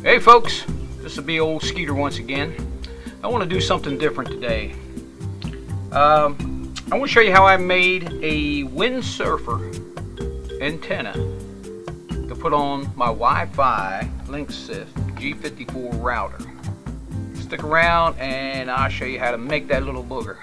Hey folks, this will be old Skeeter once again. I want to do something different today. I want to show you how I made a Windsurfer antenna to put on my Wi-Fi Linksys G54 router. Stick around and I'll show you how to make that little booger.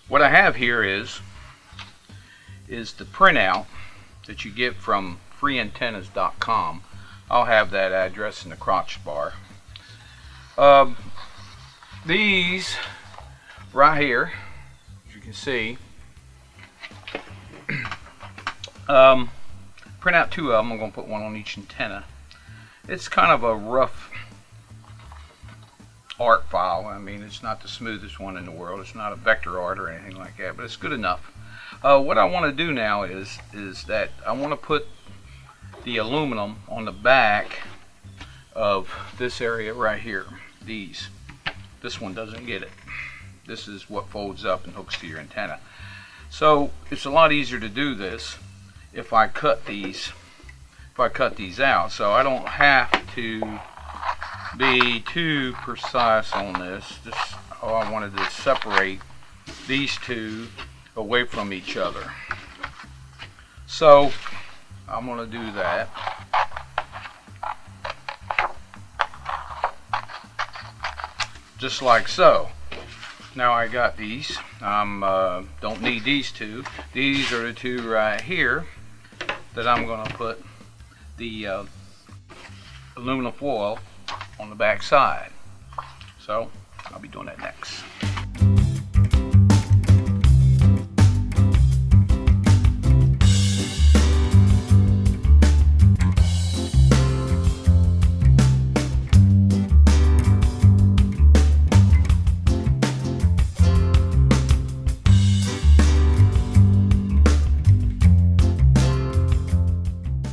What I have here is the printout that you get from freeantennas.com. I'll have that address in the crotch bar. These right here, as you can see, print out two of them. I'm going to put one on each antenna. It's kind of a rough art file. I mean, it's not the smoothest one in the world. It's not a vector art or anything like that, but it's good enough. What I want to do now is that I want to put the aluminum on the back of this area right here. This one doesn't get it. This is what folds up and hooks to your antenna. So it's a lot easier to do this if I cut these out, so I don't have to be too precise on this. Just I wanted to separate these two away from each other. So I'm going to do that. Just like so. Now I got these. Don't need these two. These are the two right here that I'm going to put the aluminum foil on the back side. So I'll be doing that next.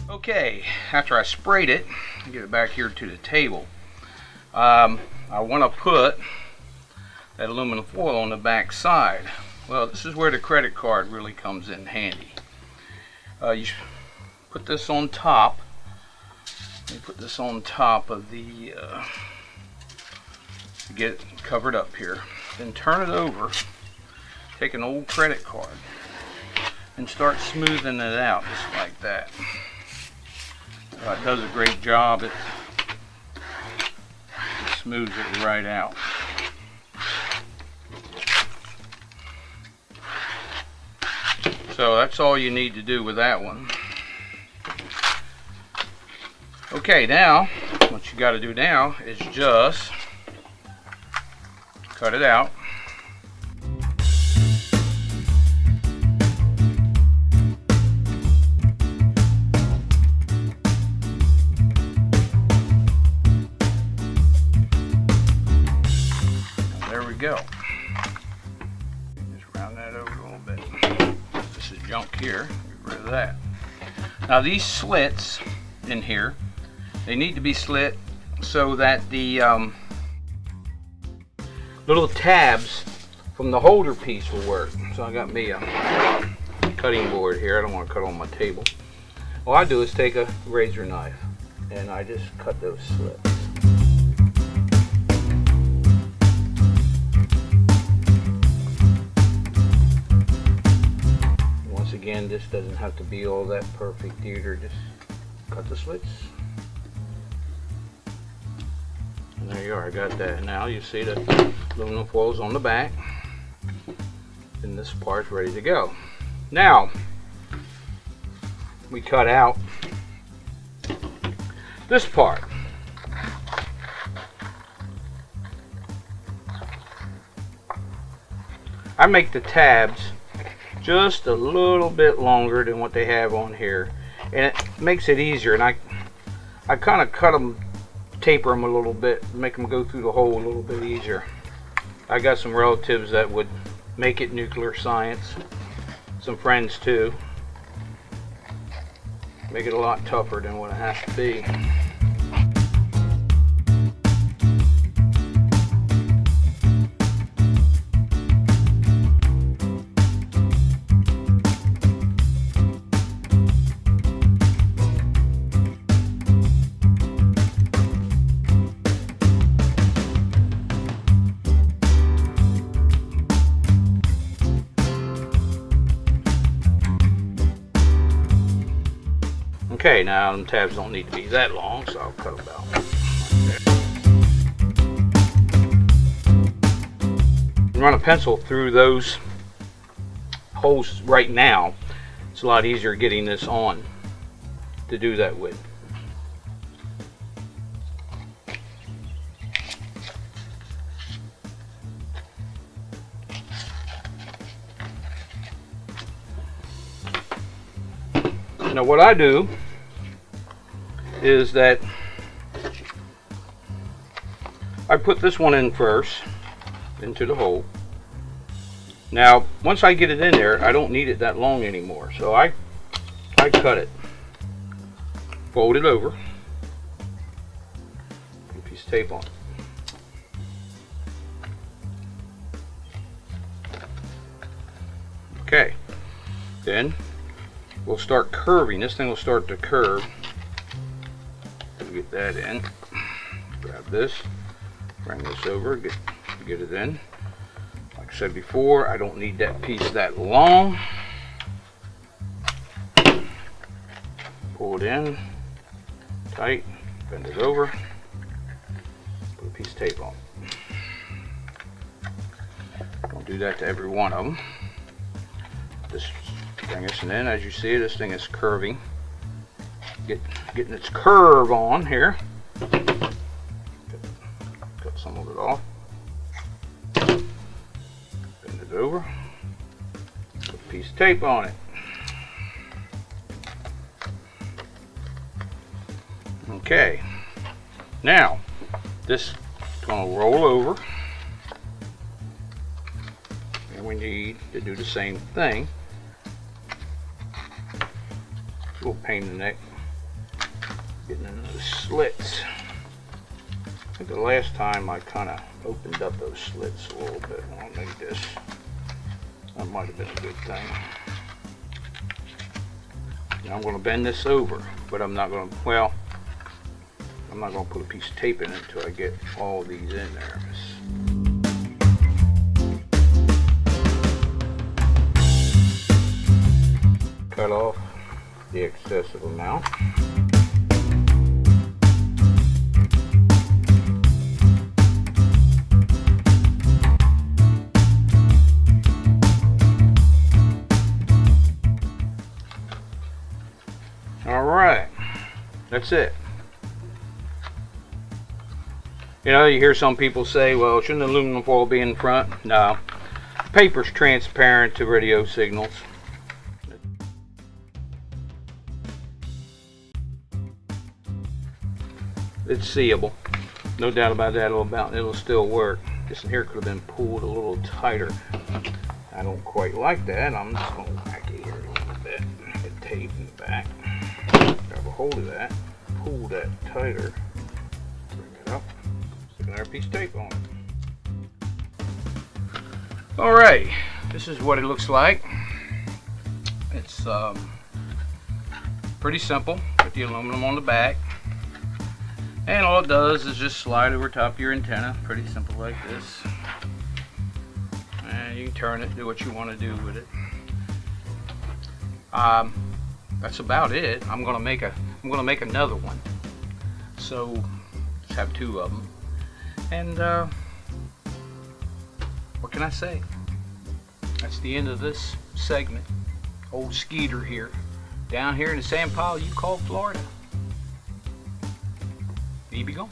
Okay, after I sprayed it, I'll get it back here to the table. I want to put that aluminum foil on the back side. Well, this is where the credit card really comes in handy. You put this on top. Let me put this on top of the get it covered up here. Then turn it over. Take an old credit card and start smoothing it out just like that. It does a great job. It smooths it right out. So that's all you need to do with that one. Okay, now what you got to do now is just cut it out. Go. Just round that over a little bit. This is junk here. Get rid of that. Now these slits in here, they need to be slit so that the little tabs from the holder piece will work. So I got me a cutting board here. I don't want to cut on my table. All I do is take a razor knife and I just cut those slits. Again, this doesn't have to be all that perfect either. Just cut the slits. And there you are. I got that. Now you see the aluminum foils on the back. And this part's ready to go. Now, we cut out this part. I make the tabs just a little bit longer than what they have on here, and it makes it easier. And I kind of cut them, taper them a little bit, make them go through the hole a little bit easier. I got some relatives that would make it nuclear science, some friends too. Make it a lot tougher than what it has to be. Okay, now them tabs don't need to be that long, so I'll cut them out. Run a pencil through those holes right now. It's a lot easier getting this on to do that with. Now what I do is that I put this one in first into the hole. Now once I get it in there, I don't need it that long anymore, so I cut it, fold it over, put a piece of tape on it. Okay, then we'll start curving. This thing will start to curve. Get that in. Grab this, bring this over, get it in. Like I said before, I don't need that piece that long. Pull it in tight, bend it over, put a piece of tape on it. Don't do that to every one of them. Just bring this in. As you see, this thing is curving. Getting its curve on here. Cut some of it off. Bend it over. Put a piece of tape on it. Okay. Now, this is going to roll over. And we need to do the same thing. A little pain in the neck. Getting into the slits. I think the last time I kind of opened up those slits a little bit. I'll make this. That might have been a good thing. Now I'm going to bend this over, but I'm not going to, well, I'm not going to put a piece of tape in it until I get all these in there. Cut off the excessive amount. Alright, that's it. You know, you hear some people say, well, shouldn't aluminum foil be in front? No. Paper's transparent to radio signals. It's seeable. No doubt about that. It'll still work. This in here could have been pulled a little tighter. I don't quite like that. I'm just going to whack it here a little bit. Get tape in the back. Grab a hold of that. Pull that tighter. Bring it up. Stick another piece of tape on it. Alright. This is what it looks like. It's pretty simple. Put the aluminum on the back. And all it does is just slide over top of your antenna. Pretty simple like this. And you can turn it, do what you want to do with it. That's about it. I'm gonna make another one. So let's have two of them. And what can I say? That's the end of this segment. Old Skeeter here, down here in the sand pile you call Florida. You be gone.